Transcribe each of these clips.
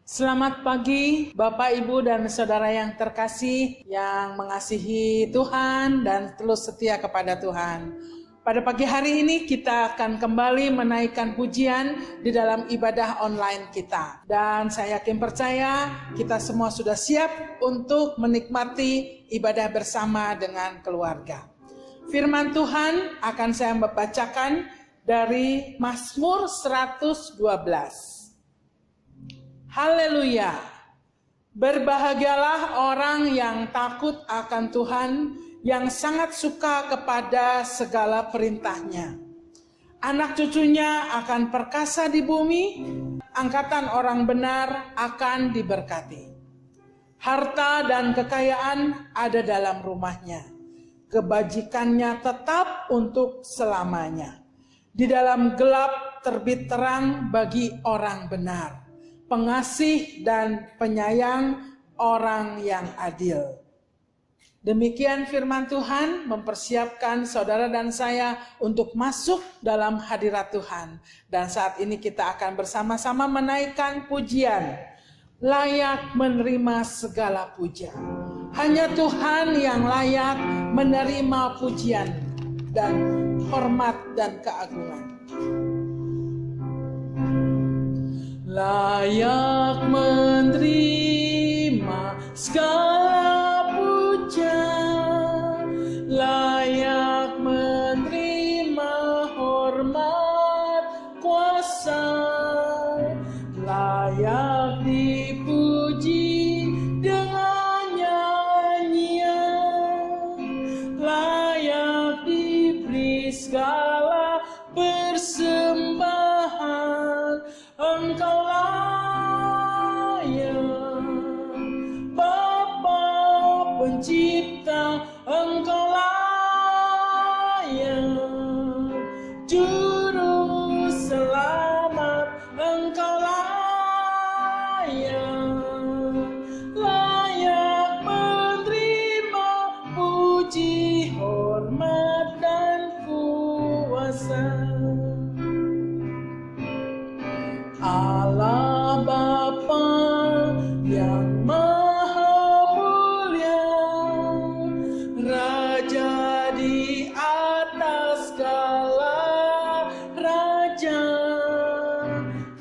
Selamat pagi Bapak, Ibu, dan Saudara yang terkasih, yang mengasihi Tuhan dan terus setia kepada Tuhan. Pada pagi hari ini kita akan kembali menaikkan pujian di dalam ibadah online kita. Dan saya yakin percaya kita semua sudah siap untuk menikmati ibadah bersama dengan keluarga. Firman Tuhan akan saya bacakan dari Mazmur 112. Haleluya. Berbahagialah orang yang takut akan Tuhan, yang sangat suka kepada segala perintahnya. Anak cucunya akan perkasa di bumi, angkatan orang benar akan diberkati. Harta dan kekayaan ada dalam rumahnya, kebajikannya tetap untuk selamanya. Di dalam gelap terbit terang bagi orang benar, pengasih dan penyayang orang yang adil. Demikian firman Tuhan mempersiapkan saudara dan saya untuk masuk dalam hadirat Tuhan. Dan saat ini kita akan bersama-sama menaikkan pujian, layak menerima segala puja. Hanya Tuhan yang layak menerima pujian dan hormat dan keagungan. Layak menerima segala puja, layak menerima hormat kuasa, layak dipuji dengan nyanyian, layak diberi segala persembahan. Engkau layak, Bapa Pencipta, Engkau layak, Juru Selamat, Engkau layak, layak menerima puji, hormat dan kuasa. Allah Bapa yang Maha Mulia, Raja di atas segala raja,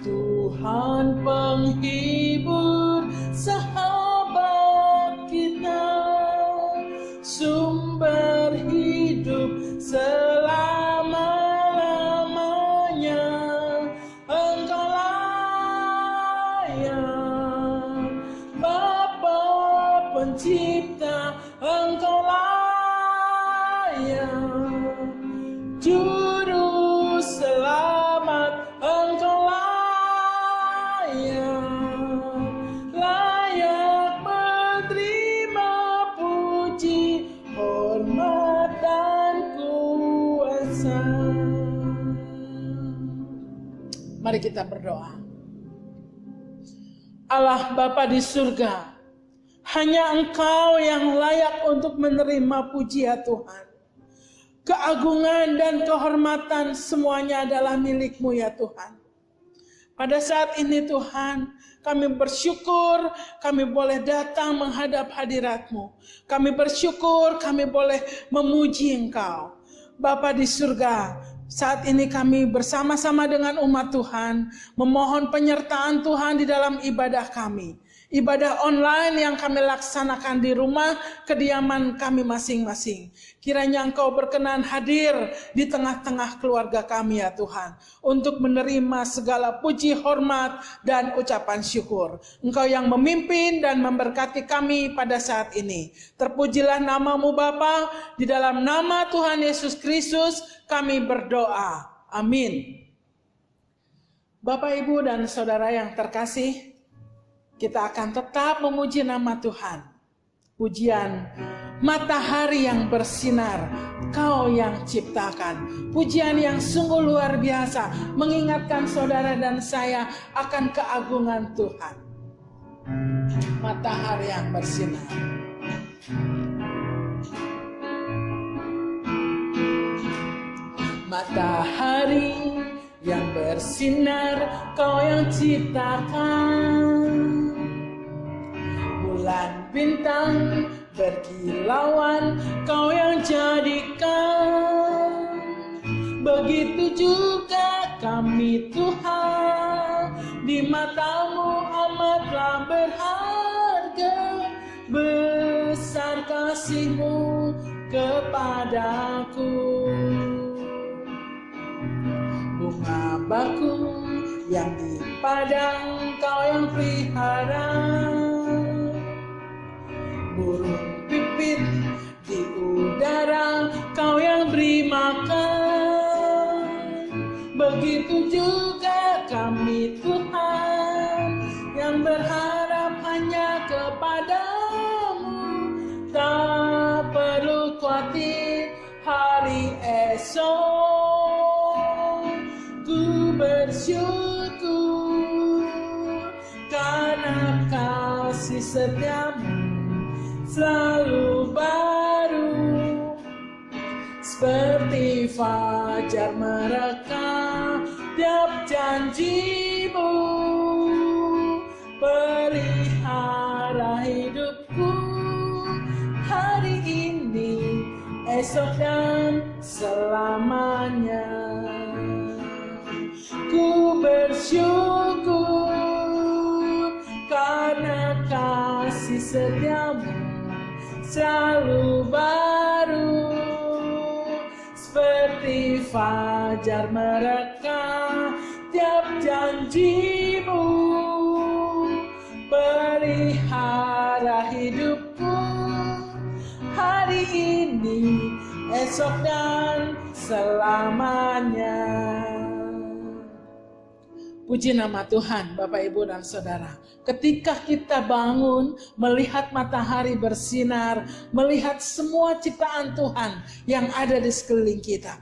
Tuhan penghibur sahabat kita, sumber hidup selama-lamanya. Engkau Bapa Pencipta, Engkau layak, Juru Selamat, Engkau layak, layak menerima puji, hormat dan kuasa. Mari kita berdoa. Allah Bapa di surga, hanya Engkau yang layak untuk menerima puji ya Tuhan. Keagungan dan kehormatan semuanya adalah milik-Mu ya Tuhan. Pada saat ini Tuhan, kami bersyukur kami boleh datang menghadap hadirat-Mu. Kami bersyukur kami boleh memuji Engkau. Bapa di surga, saat ini kami bersama-sama dengan umat Tuhan memohon penyertaan Tuhan di dalam ibadah kami. Ibadah online yang kami laksanakan di rumah kediaman kami masing-masing. Kiranya Engkau berkenan hadir di tengah-tengah keluarga kami ya Tuhan, untuk menerima segala puji, hormat, dan ucapan syukur. Engkau yang memimpin dan memberkati kami pada saat ini. Terpujilah nama-Mu Bapa, di dalam nama Tuhan Yesus Kristus kami berdoa. Amin. Bapak, Ibu, dan Saudara yang terkasih, kita akan tetap memuji nama Tuhan. Pujian matahari yang bersinar, Kau yang ciptakan. Pujian yang sungguh luar biasa, mengingatkan saudara dan saya akan keagungan Tuhan. Matahari yang bersinar. Matahari yang bersinar, Kau yang ciptakan. bintang berkilauan Kau yang jadikan. Begitu juga kami Tuhan, di matamu amatlah berharga, besar kasih-Mu kepadaku. Bunga bakung yang di padang Kau yang pelihara, burung pipit di udara Kau yang beri makan. Begitu juga kami Tuhan, yang berharap hanya kepadamu. Tak perlu khawatir hari esok, ku bersyukur karena kasih setiamu selalu baru. Seperti fajar mereka tiap janji-Mu, pelihara hidupku hari ini, esok dan selamanya. Ku bersyukur karena kasih setiamu selalu baru. Seperti fajar mereka tiap janji-Mu, pelihara hidupku hari ini, esok dan selamanya. Puji nama Tuhan, Bapak, Ibu, dan Saudara. Ketika kita bangun, melihat matahari bersinar, melihat semua ciptaan Tuhan yang ada di sekeliling kita,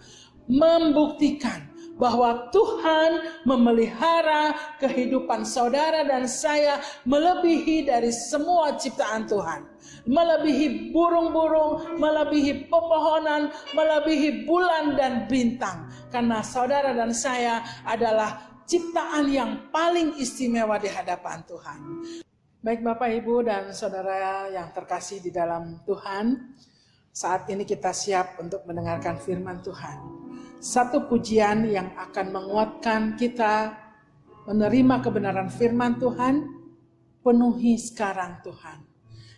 membuktikan bahwa Tuhan memelihara kehidupan saudara dan saya melebihi dari semua ciptaan Tuhan. Melebihi burung-burung, melebihi pepohonan, melebihi bulan dan bintang. Karena saudara dan saya adalah ciptaan yang paling istimewa di hadapan Tuhan. Baik Bapak, Ibu, dan Saudara yang terkasih di dalam Tuhan, saat ini kita siap untuk mendengarkan firman Tuhan. Satu pujian yang akan menguatkan kita menerima kebenaran firman Tuhan, penuhi sekarang Tuhan.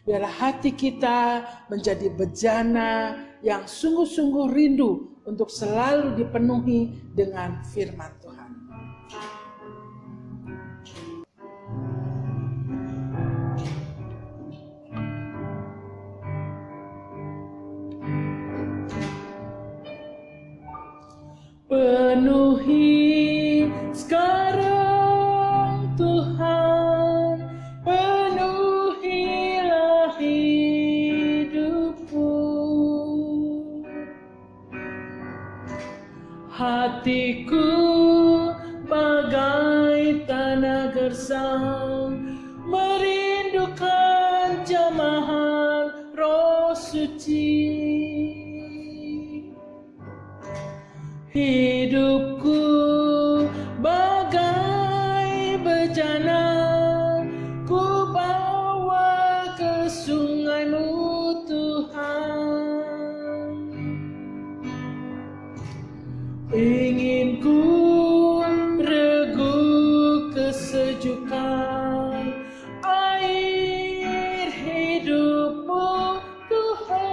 Biarlah hati kita menjadi bejana yang sungguh-sungguh rindu untuk selalu dipenuhi dengan firman Tuhan. Penuhi sekarang Tuhan, penuhilah hidupku. Hatiku bagai tanah gersang, merindukan jamahan Roh Suci. Hidupku bagai bejana, ku bawa ke sungai-Mu Tuhan. Ingin ku regu kesejukan air hidup-Mu Tuhan.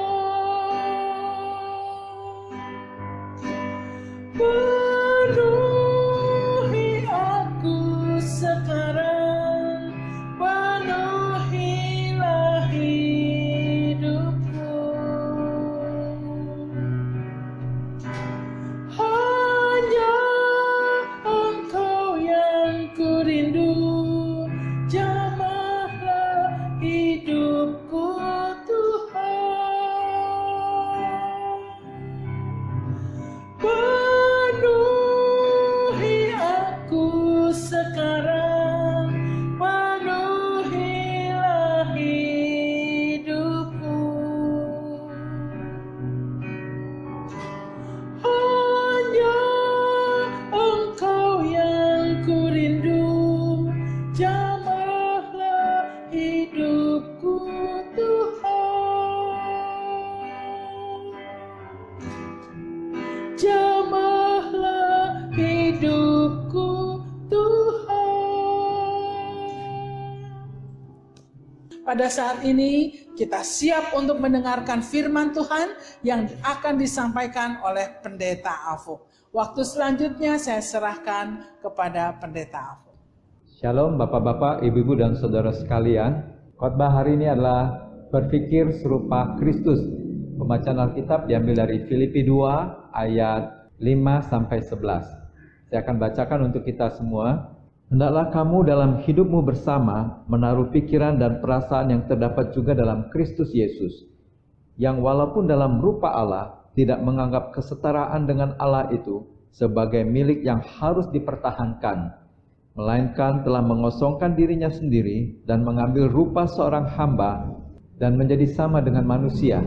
Pada saat ini kita siap untuk mendengarkan firman Tuhan yang akan disampaikan oleh Pendeta Alvo. Waktu selanjutnya saya serahkan kepada Pendeta Alvo. Shalom Bapak-Bapak, Ibu-Ibu dan Saudara sekalian. Khotbah hari ini adalah berpikir serupa Kristus. Pembacaan Alkitab diambil dari Filipi 2 ayat 5-11. Saya akan bacakan untuk kita semua. Hendaklah kamu dalam hidupmu bersama menaruh pikiran dan perasaan yang terdapat juga dalam Kristus Yesus, yang walaupun dalam rupa Allah tidak menganggap kesetaraan dengan Allah itu sebagai milik yang harus dipertahankan, melainkan telah mengosongkan dirinya sendiri dan mengambil rupa seorang hamba dan menjadi sama dengan manusia.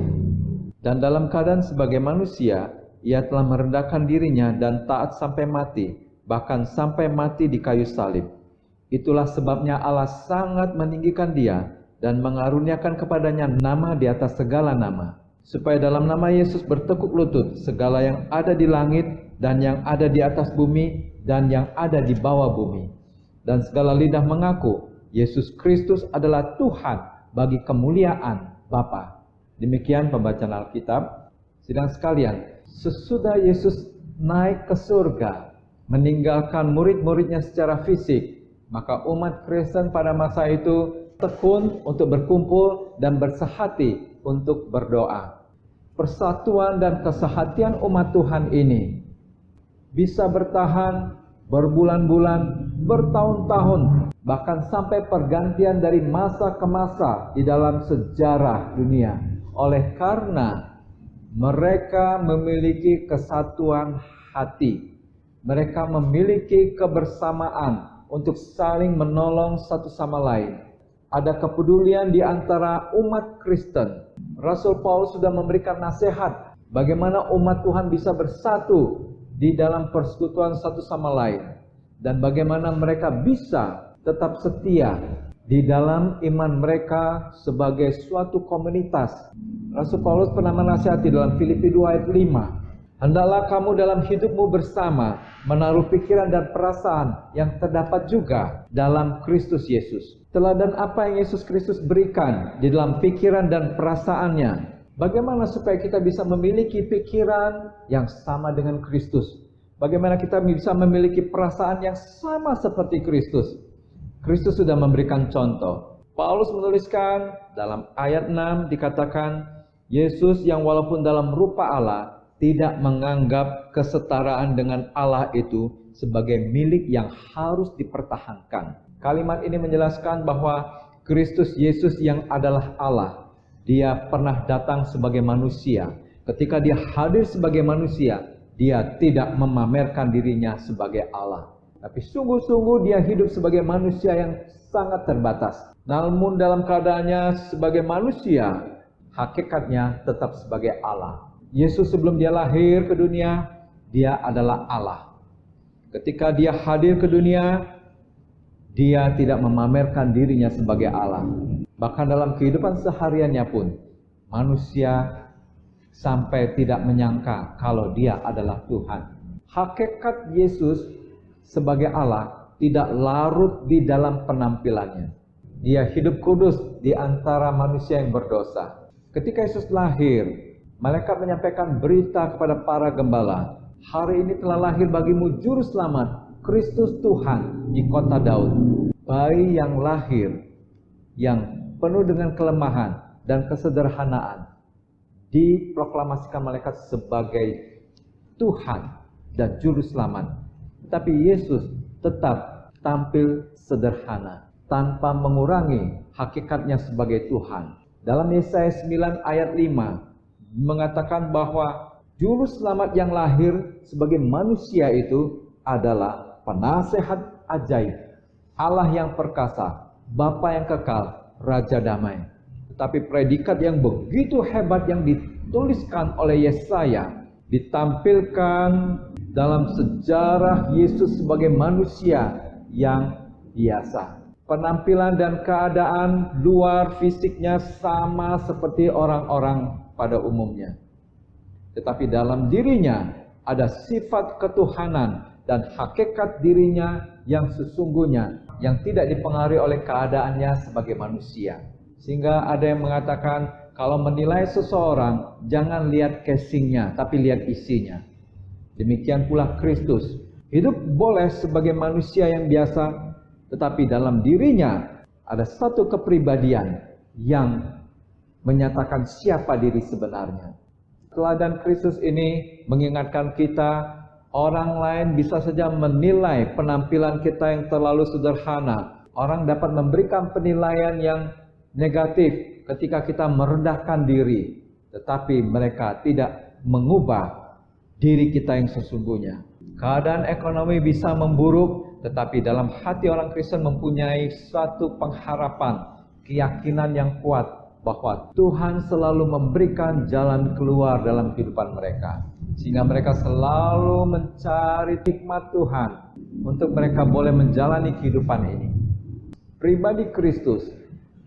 Dan dalam keadaan sebagai manusia, ia telah merendahkan dirinya dan taat sampai mati, bahkan sampai mati di kayu salib. Itulah sebabnya Allah sangat meninggikan dia dan mengaruniakan kepadanya nama di atas segala nama, supaya dalam nama Yesus bertekuk lutut segala yang ada di langit dan yang ada di atas bumi dan yang ada di bawah bumi, dan segala lidah mengaku Yesus Kristus adalah Tuhan bagi kemuliaan Bapa. Demikian pembacaan Alkitab. Sidang sekalian, sesudah Yesus naik ke surga, meninggalkan murid-muridnya secara fisik, maka umat Kristen pada masa itu tekun untuk berkumpul dan bersehati untuk berdoa. Persatuan dan kesehatian umat Tuhan ini bisa bertahan berbulan-bulan, bertahun-tahun, bahkan sampai pergantian dari masa ke masa di dalam sejarah dunia. Oleh karena mereka memiliki kesatuan hati. Mereka memiliki kebersamaan untuk saling menolong satu sama lain. Ada kepedulian di antara umat Kristen. Rasul Paulus sudah memberikan nasihat bagaimana umat Tuhan bisa bersatu di dalam persekutuan satu sama lain, dan bagaimana mereka bisa tetap setia di dalam iman mereka sebagai suatu komunitas. Rasul Paulus pernah menasihati dalam Filipi 2 ayat 5. Hendaklah kamu dalam hidupmu bersama menaruh pikiran dan perasaan yang terdapat juga dalam Kristus Yesus. Teladan apa yang Yesus Kristus berikan di dalam pikiran dan perasaannya? Bagaimana supaya kita bisa memiliki pikiran yang sama dengan Kristus? Bagaimana kita bisa memiliki perasaan yang sama seperti Kristus? Kristus sudah memberikan contoh. Paulus menuliskan dalam ayat 6 dikatakan, Yesus yang walaupun dalam rupa Allah tidak menganggap kesetaraan dengan Allah itu sebagai milik yang harus dipertahankan. Kalimat ini menjelaskan bahwa Kristus Yesus yang adalah Allah, dia pernah datang sebagai manusia. Ketika dia hadir sebagai manusia, dia tidak memamerkan dirinya sebagai Allah, tapi sungguh-sungguh dia hidup sebagai manusia yang sangat terbatas. Namun dalam keadaannya sebagai manusia, hakikatnya tetap sebagai Allah. Yesus sebelum dia lahir ke dunia, dia adalah Allah. Ketika dia hadir ke dunia, dia tidak memamerkan dirinya sebagai Allah. Bahkan dalam kehidupan sehariannya pun, manusia sampai tidak menyangka kalau dia adalah Tuhan. Hakikat Yesus sebagai Allah tidak larut di dalam penampilannya. Dia hidup kudus di antara manusia yang berdosa. Ketika Yesus lahir, malaikat menyampaikan berita kepada para gembala, hari ini telah lahir bagimu juru selamat, Kristus Tuhan di kota Daud. Bayi yang lahir, yang penuh dengan kelemahan dan kesederhanaan, diproklamasikan malaikat sebagai Tuhan dan juru selamat. Tetapi Yesus tetap tampil sederhana, tanpa mengurangi hakikatnya sebagai Tuhan. Dalam Yesaya 9 ayat 5 mengatakan bahwa juru selamat yang lahir sebagai manusia itu adalah penasehat ajaib, Allah yang perkasa, Bapa yang kekal, Raja damai. Tetapi predikat yang begitu hebat yang dituliskan oleh Yesaya ditampilkan dalam sejarah Yesus sebagai manusia yang biasa. Penampilan dan keadaan luar fisiknya sama seperti orang-orang pada umumnya. Tetapi dalam dirinya ada sifat ketuhanan dan hakikat dirinya yang sesungguhnya, yang tidak dipengaruhi oleh keadaannya sebagai manusia. Sehingga ada yang mengatakan kalau menilai seseorang jangan lihat casingnya tapi lihat isinya. Demikian pula Kristus. Hidup boleh sebagai manusia yang biasa, tetapi dalam dirinya ada satu kepribadian yang menyatakan siapa diri sebenarnya. Teladan Kristus ini mengingatkan kita, orang lain bisa saja menilai penampilan kita yang terlalu sederhana. Orang dapat memberikan penilaian yang negatif ketika kita merendahkan diri, tetapi mereka tidak mengubah diri kita yang sesungguhnya. Keadaan ekonomi bisa memburuk, tetapi dalam hati orang Kristen mempunyai suatu pengharapan, keyakinan yang kuat bahwa Tuhan selalu memberikan jalan keluar dalam kehidupan mereka. Sehingga mereka selalu mencari hikmat Tuhan untuk mereka boleh menjalani kehidupan ini. Pribadi Kristus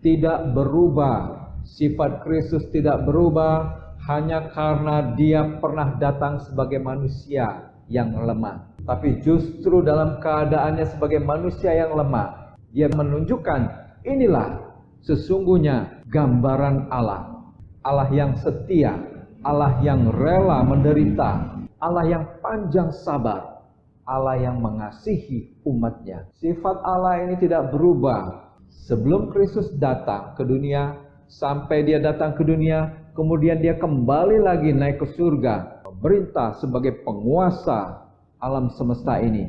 tidak berubah, sifat Kristus tidak berubah hanya karena dia pernah datang sebagai manusia yang lemah. Tapi justru dalam keadaannya sebagai manusia yang lemah, dia menunjukkan inilah sesungguhnya gambaran Allah. Allah yang setia, Allah yang rela menderita, Allah yang panjang sabar, Allah yang mengasihi umatnya. Sifat Allah ini tidak berubah. Sebelum Kristus datang ke dunia, sampai dia datang ke dunia, kemudian dia kembali lagi naik ke surga, memerintah sebagai penguasa alam semesta ini,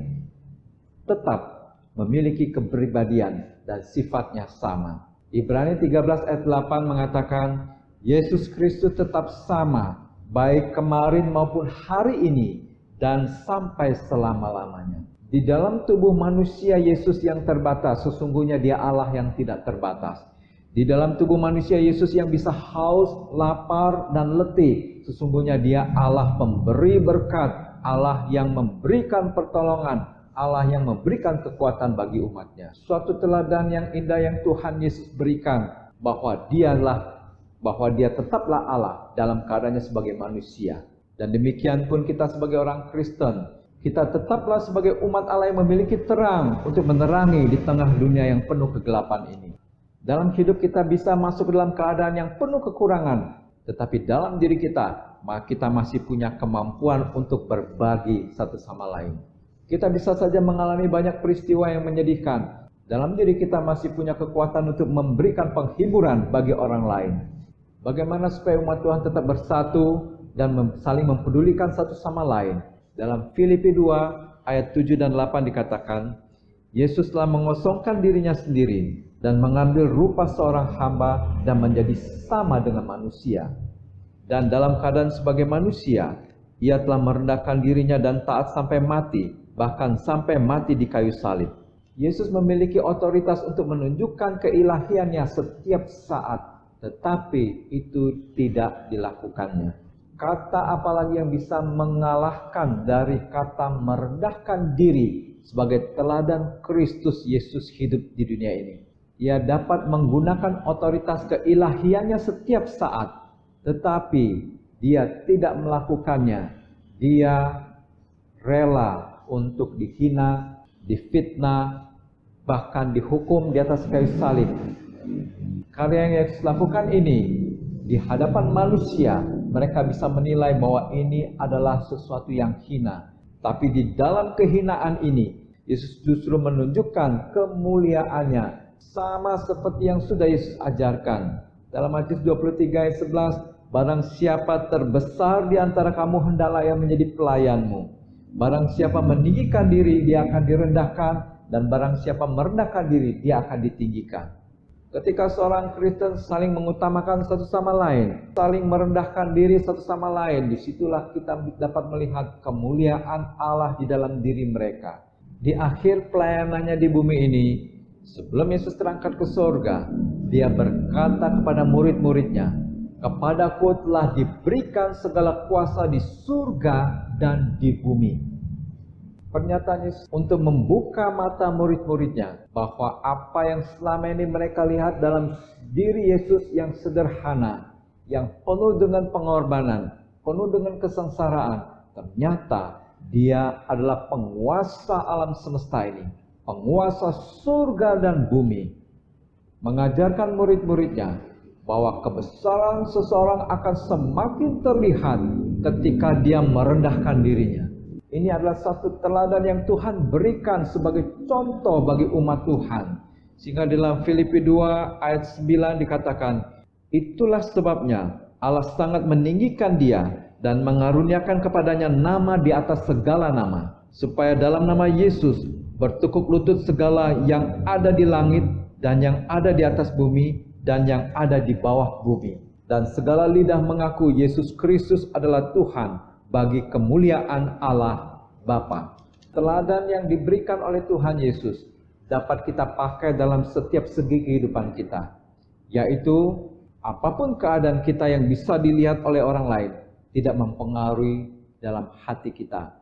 tetap memiliki kepribadian dan sifatnya sama. Ibrani 13 ayat 8 mengatakan, Yesus Kristus tetap sama, baik kemarin maupun hari ini, dan sampai selama-lamanya. Di dalam tubuh manusia Yesus yang terbatas, sesungguhnya dia Allah yang tidak terbatas. Di dalam tubuh manusia Yesus yang bisa haus, lapar, dan letih, sesungguhnya dia Allah pemberi berkat, Allah yang memberikan pertolongan, Allah yang memberikan kekuatan bagi umatnya. Suatu teladan yang indah yang Tuhan Yesus berikan, bahwa dia tetaplah Allah dalam keadaannya sebagai manusia. Dan demikian pun kita sebagai orang Kristen, kita tetaplah sebagai umat Allah yang memiliki terang untuk menerangi di tengah dunia yang penuh kegelapan ini. Dalam hidup kita bisa masuk ke dalam keadaan yang penuh kekurangan, tetapi dalam diri kita masih punya kemampuan untuk berbagi satu sama lain. Kita bisa saja mengalami banyak peristiwa yang menyedihkan. Dalam diri kita masih punya kekuatan untuk memberikan penghiburan bagi orang lain. Bagaimana supaya umat Tuhan tetap bersatu dan saling mempedulikan satu sama lain? Dalam Filipi 2 ayat 7 dan 8 dikatakan, Yesus telah mengosongkan dirinya sendiri dan mengambil rupa seorang hamba dan menjadi sama dengan manusia. Dan dalam keadaan sebagai manusia, ia telah merendahkan dirinya dan taat sampai mati, bahkan sampai mati di kayu salib. Yesus memiliki otoritas untuk menunjukkan keilahiannya setiap saat, tetapi itu tidak dilakukannya. Kata apalagi yang bisa mengalahkan dari kata merendahkan diri sebagai teladan Kristus Yesus hidup di dunia ini. Ia dapat menggunakan otoritas keilahiannya setiap saat, tetapi dia tidak melakukannya. Dia rela untuk dihina, difitnah, bahkan dihukum di atas kayu salib. Karya yang Yesus lakukan ini di hadapan manusia, mereka bisa menilai bahwa ini adalah sesuatu yang hina. Tapi di dalam kehinaan ini, Yesus justru menunjukkan kemuliaannya, sama seperti yang sudah Yesus ajarkan. Dalam Matius 23 ayat 11, barang siapa terbesar di antara kamu hendaklah yang menjadi pelayanmu. Barang siapa meninggikan diri, dia akan direndahkan, dan barang siapa merendahkan diri, dia akan ditinggikan. Ketika seorang Kristen saling mengutamakan satu sama lain, saling merendahkan diri satu sama lain, disitulah kita dapat melihat kemuliaan Allah di dalam diri mereka. Di akhir pelayanannya di bumi ini, sebelum Yesus terangkat ke surga, dia berkata kepada murid-muridnya, "Kepadaku telah diberikan segala kuasa di surga dan di bumi." Pernyataan Yesus untuk membuka mata murid-muridnya bahwa apa yang selama ini mereka lihat dalam diri Yesus yang sederhana, yang penuh dengan pengorbanan, penuh dengan kesengsaraan, ternyata dia adalah penguasa alam semesta ini, penguasa surga dan bumi. mengajarkan murid-muridnya bahwa kebesaran seseorang akan semakin terlihat ketika dia merendahkan dirinya. Ini adalah satu teladan yang Tuhan berikan sebagai contoh bagi umat Tuhan. Sehingga dalam Filipi 2 ayat 9 dikatakan, itulah sebabnya Allah sangat meninggikan dia dan mengaruniakan kepadanya nama di atas segala nama, supaya dalam nama Yesus bertekuk lutut segala yang ada di langit dan yang ada di atas bumi dan yang ada di bawah bumi, dan segala lidah mengaku Yesus Kristus adalah Tuhan bagi kemuliaan Allah Bapa. Teladan yang diberikan oleh Tuhan Yesus dapat kita pakai dalam setiap segi kehidupan kita, yaitu apapun keadaan kita yang bisa dilihat oleh orang lain tidak mempengaruhi dalam hati kita,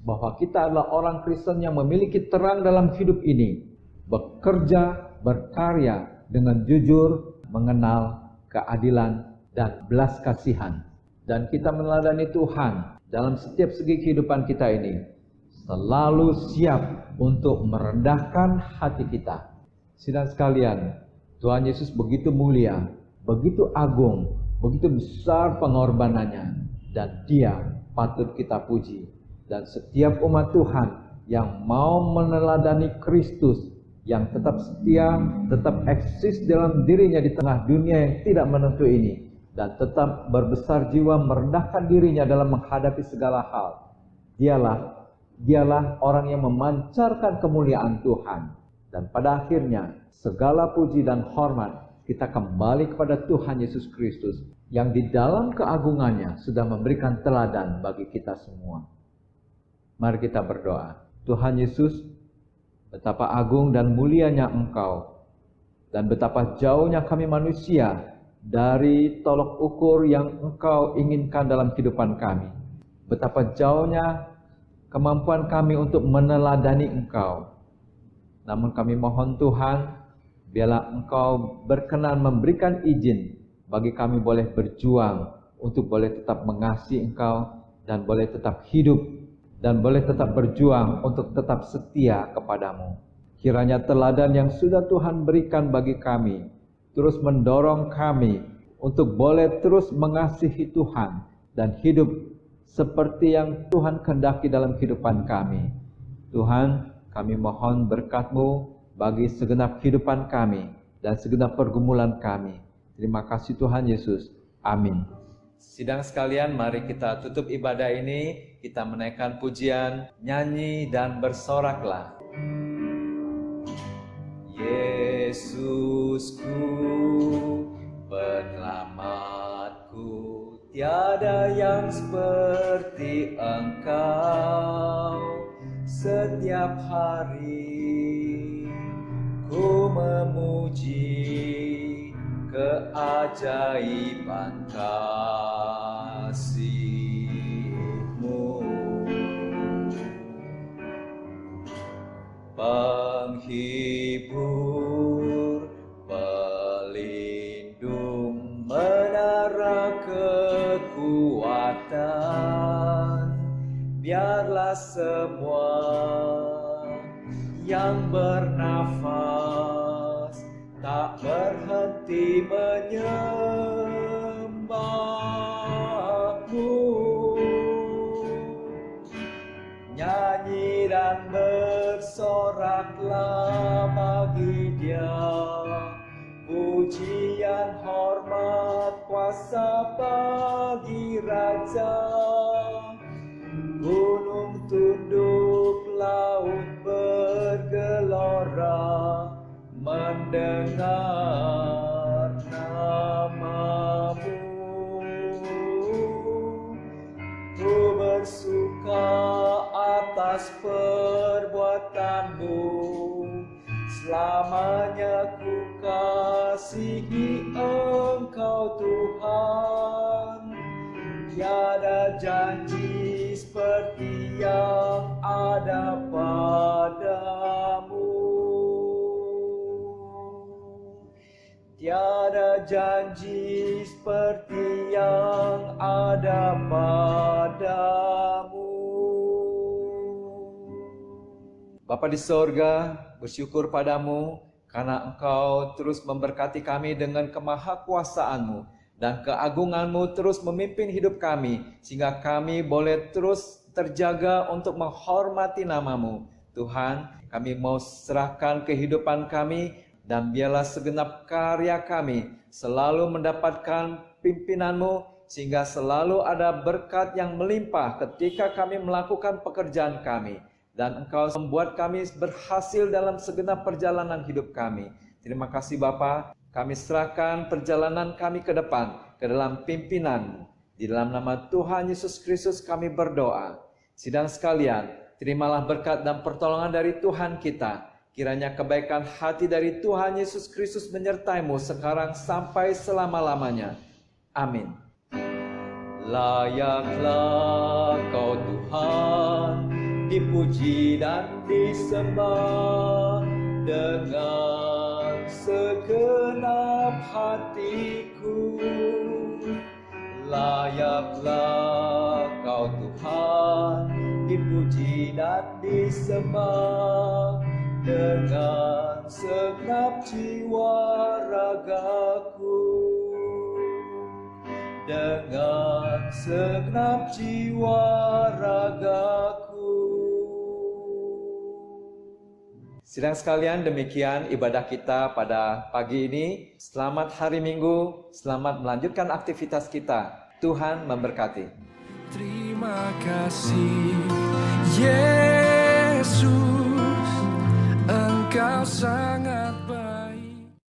bahwa kita adalah orang Kristen yang memiliki terang dalam hidup ini, bekerja, berkarya dengan jujur, mengenal keadilan dan belas kasihan. Dan kita meneladani Tuhan dalam setiap segi kehidupan kita ini, selalu siap untuk merendahkan hati kita. Saudara sekalian, Tuhan Yesus begitu mulia, begitu agung, begitu besar pengorbanannya, dan Dia patut kita puji. Dan setiap umat Tuhan yang mau meneladani Kristus, yang tetap setia, tetap eksis dalam dirinya di tengah dunia yang tidak menentu ini, dan tetap berbesar jiwa merendahkan dirinya dalam menghadapi segala hal, dialah orang yang memancarkan kemuliaan Tuhan. Dan pada akhirnya segala puji dan hormat kita kembali kepada Tuhan Yesus Kristus, yang di dalam keagungannya sudah memberikan teladan bagi kita semua. Mari kita berdoa. Tuhan Yesus, betapa agung dan mulianya Engkau, dan betapa jauhnya kami manusia dari tolok ukur yang Engkau inginkan dalam kehidupan kami. Betapa jauhnya kemampuan kami untuk meneladani Engkau. Namun kami mohon Tuhan, biarlah Engkau berkenan memberikan izin bagi kami boleh berjuang untuk boleh tetap mengasihi Engkau, dan boleh tetap hidup, dan boleh tetap berjuang untuk tetap setia kepadamu. Kiranya teladan yang sudah Tuhan berikan bagi kami terus mendorong kami untuk boleh terus mengasihi Tuhan dan hidup seperti yang Tuhan kehendaki dalam kehidupan kami. Tuhan, kami mohon berkat-Mu bagi segenap kehidupan kami dan segenap pergumulan kami. Terima kasih Tuhan Yesus. Amin. Sidang sekalian, mari kita tutup ibadah ini, kita menaikkan pujian, nyanyi dan bersoraklah. Yesusku, penyelamatku, tiada yang seperti Engkau. Setiap hari ku memuji keajaiban kasih-Mu, penghibur, pelindung, menara kekuatan. Biarlah semua yang bernafas tak berhenti menyembah-Mu. Nyanyi dan bersoraklah bagi Dia, pujian, hormat, kuasa bagi Raja. Gunung tunduk, laut bergelora, mendengar nama-Mu. Ku bersuka atas perbuatan-Mu, selamanya ku kasihi Engkau Tuhan. Tiada janji seperti yang ada padamu. Tiada janji seperti yang ada padamu. Bapa di sorga, bersyukur padamu karena Engkau terus memberkati kami dengan kemahakuasaan-Mu dan keagungan-Mu terus memimpin hidup kami, sehingga kami boleh terus terjaga untuk menghormati nama-Mu. Tuhan, kami mau serahkan kehidupan kami, dan biarlah segenap karya kami selalu mendapatkan pimpinan-Mu, sehingga selalu ada berkat yang melimpah ketika kami melakukan pekerjaan kami, dan Engkau membuat kami berhasil dalam segenap perjalanan hidup kami. Terima kasih Bapa, kami serahkan perjalanan kami ke depan, ke dalam pimpinan-Mu. Di dalam nama Tuhan Yesus Kristus kami berdoa. Sidang sekalian, terimalah berkat dan pertolongan dari Tuhan kita. Kiranya kebaikan hati dari Tuhan Yesus Kristus menyertai-Mu sekarang sampai selama-lamanya. Amin. Layaklah Kau Tuhan, dipuji dan disembah dengan segenap hatiku. Layaklah Kau Tuhan, dipuji dan disembah dengan segenap jiwa ragaku, dengan segenap jiwa ragaku. Sidang sekalian, demikian ibadah kita pada pagi ini. Selamat hari Minggu, selamat melanjutkan aktivitas kita. Tuhan memberkati. Terima kasih Yesus, Engkau sangat